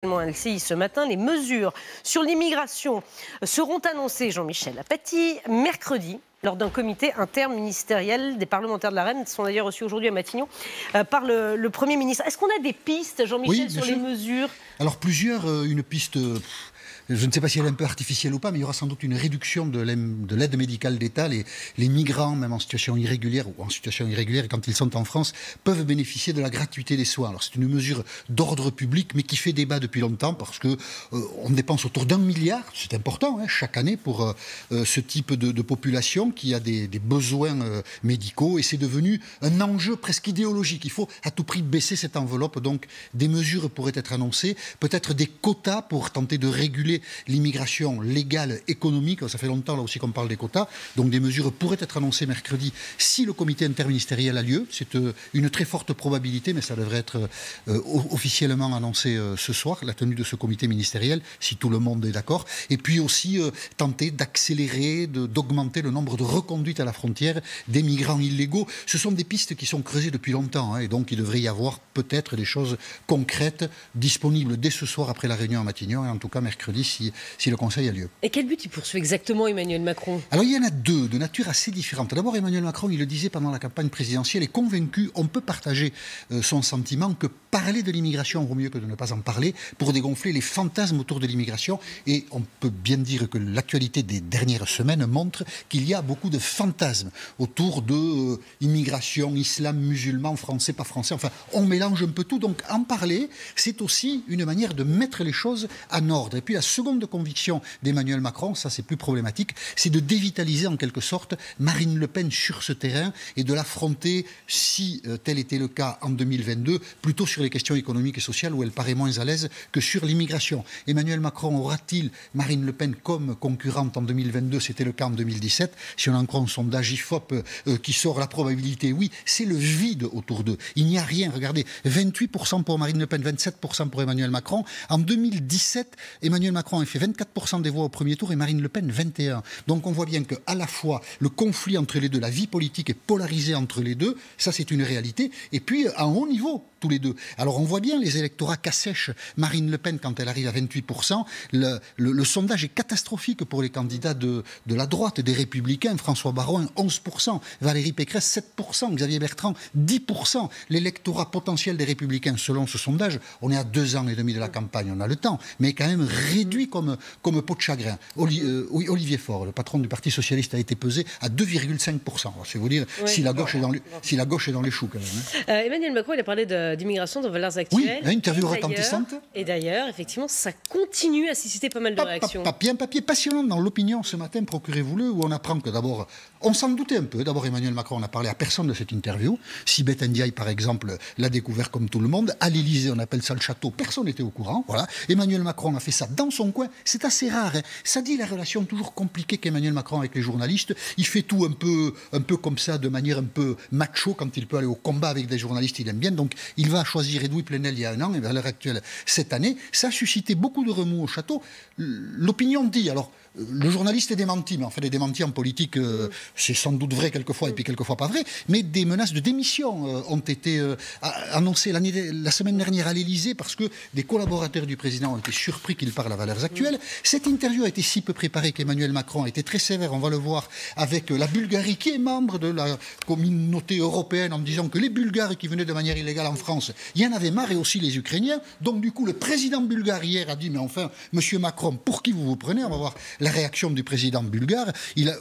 LCI ce matin, les mesures sur l'immigration seront annoncées, Jean-Michel Apathy, mercredi, lors d'un comité interministériel. Des parlementaires de la Reine sont d'ailleurs reçus aujourd'hui à Matignon par le Premier ministre. Est-ce qu'on a des pistes, Jean-Michel, oui, sur les mesures? Alors plusieurs, une piste... Je ne sais pas si elle est un peu artificielle ou pas, mais il y aura sans doute une réduction de l'aide médicale d'État. Les migrants, même en situation irrégulière ou en situation irrégulière, quand ils sont en France, peuvent bénéficier de la gratuité des soins. Alors c'est une mesure d'ordre public, mais qui fait débat depuis longtemps parce que on dépense autour d'1 milliard, c'est important, hein, chaque année pour ce type de population qui a des besoins médicaux, et c'est devenu un enjeu presque idéologique. Il faut à tout prix baisser cette enveloppe, donc des mesures pourraient être annoncées, peut-être des quotas pour tenter de réguler l'immigration légale, économique. Ça fait longtemps là aussi qu'on parle des quotas. Donc des mesures pourraient être annoncées mercredi si le comité interministériel a lieu. C'est une très forte probabilité, mais ça devrait être officiellement annoncé ce soir, la tenue de ce comité ministériel, si tout le monde est d'accord. Et puis aussi tenter d'accélérer, d'augmenter le nombre de reconduites à la frontière des migrants illégaux. Ce sont des pistes qui sont creusées depuis longtemps, hein, et donc il devrait y avoir peut-être des choses concrètes disponibles dès ce soir après la réunion à Matignon, et en tout cas mercredi si le Conseil a lieu. Et quel but il poursuit exactement Emmanuel Macron? Alors il y en a deux, de nature assez différente. D'abord, Emmanuel Macron, il le disait pendant la campagne présidentielle, est convaincu, on peut partager son sentiment, que parler de l'immigration vaut mieux que de ne pas en parler, pour dégonfler les fantasmes autour de l'immigration. Et on peut bien dire que l'actualité des dernières semaines montre qu'il y a beaucoup de fantasmes autour de immigration, islam, musulman, français, pas français. Enfin, on mélange un peu tout. Donc en parler, c'est aussi une manière de mettre les choses en ordre. Et puis la seconde conviction d'Emmanuel Macron, ça c'est plus problématique, c'est de dévitaliser en quelque sorte Marine Le Pen sur ce terrain et de l'affronter, si tel était le cas en 2022, plutôt sur les questions économiques et sociales où elle paraît moins à l'aise que sur l'immigration. Emmanuel Macron aura-t-il Marine Le Pen comme concurrente en 2022? C'était le cas en 2017. Si on en croit un sondage IFOP qui sort la probabilité, oui, c'est le vide autour d'eux. Il n'y a rien. Regardez, 28% pour Marine Le Pen, 27% pour Emmanuel Macron. En 2017, Emmanuel Macron a fait 24% des voix au premier tour et Marine Le Pen 21%. Donc on voit bien qu'à la fois le conflit entre les deux, la vie politique est polarisée entre les deux, ça c'est une réalité, et puis à un haut niveau, tous les deux. Alors on voit bien les électorats qu'assèche Marine Le Pen quand elle arrive à 28%. Le sondage est catastrophique pour les candidats de la droite, des Républicains. François Baron, 11%. Valérie Pécresse, 7%. Xavier Bertrand, 10%. L'électorat potentiel des Républicains, selon ce sondage, on est à 2 ans et demi de la campagne, on a le temps, mais quand même réduit comme peau de chagrin. Olivier Faure, le patron du Parti Socialiste, a été pesé à 2,5%. C'est vous dire si la gauche est dans les choux quand même. Hein. Emmanuel Macron, il a parlé d'immigration dans Valeurs Actuelles. Oui, une interview retentissante. Et d'ailleurs, effectivement, ça continue à susciter pas mal de réactions. Un papier passionnant dans l'Opinion ce matin, procurez-vous-le, où on apprend que d'abord, on s'en doutait un peu. D'abord, Emmanuel Macron n'a parlé à personne de cette interview. Sibeth Ndiaye, par exemple, l'a découvert comme tout le monde. À l'Élysée, on appelle ça le château. Personne n'était au courant. Voilà. Emmanuel Macron a fait ça dans son coin. C'est assez rare. Hein. Ça dit la relation toujours compliquée qu'Emmanuel Macron avec les journalistes. Il fait tout un peu comme ça, de manière un peu macho. Quand il peut aller au combat avec des journalistes, il aime bien. Donc, il va choisir Edoui Plenel il y a 1 an, et à l'heure actuelle, cette année. Ça a suscité beaucoup de remous au château. L'Opinion dit, alors, le journaliste est démenti, mais en fait, les démentis en politique, c'est sans doute vrai quelquefois, et puis quelquefois pas vrai, mais des menaces de démission ont été annoncées la semaine dernière à l'Élysée, parce que des collaborateurs du président ont été surpris qu'il parle à Valeurs Actuelles. Cette interview a été si peu préparée qu'Emmanuel Macron a été très sévère, on va le voir, avec la Bulgarie, qui est membre de la communauté européenne, en disant que les Bulgares qui venaient de manière illégale en France, il y en avait marre, et aussi les Ukrainiens. Donc du coup, le président bulgare hier a dit, mais enfin, monsieur Macron, pour qui vous vous prenez? On va voir la réaction du président bulgare. Il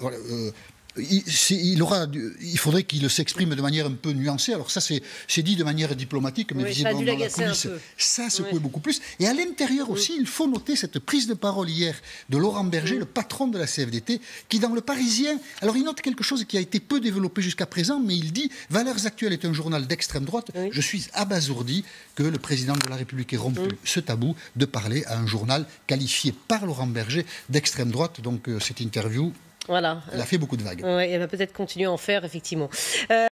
faudrait qu'il s'exprime de manière un peu nuancée. Alors ça, c'est dit de manière diplomatique, mais visiblement dans la coulisse, ça a secoué beaucoup plus. Et à l'intérieur aussi, il faut noter cette prise de parole hier de Laurent Berger, le patron de la CFDT, qui dans Le Parisien, alors il note quelque chose qui a été peu développé jusqu'à présent, mais il dit « Valeurs Actuelles est un journal d'extrême droite. Je suis abasourdi que le président de la République ait rompu ce tabou de parler à un journal qualifié par Laurent Berger d'extrême droite. » Donc cette interview, voilà. Elle a fait beaucoup de vagues. Ouais, elle va peut-être continuer à en faire, effectivement.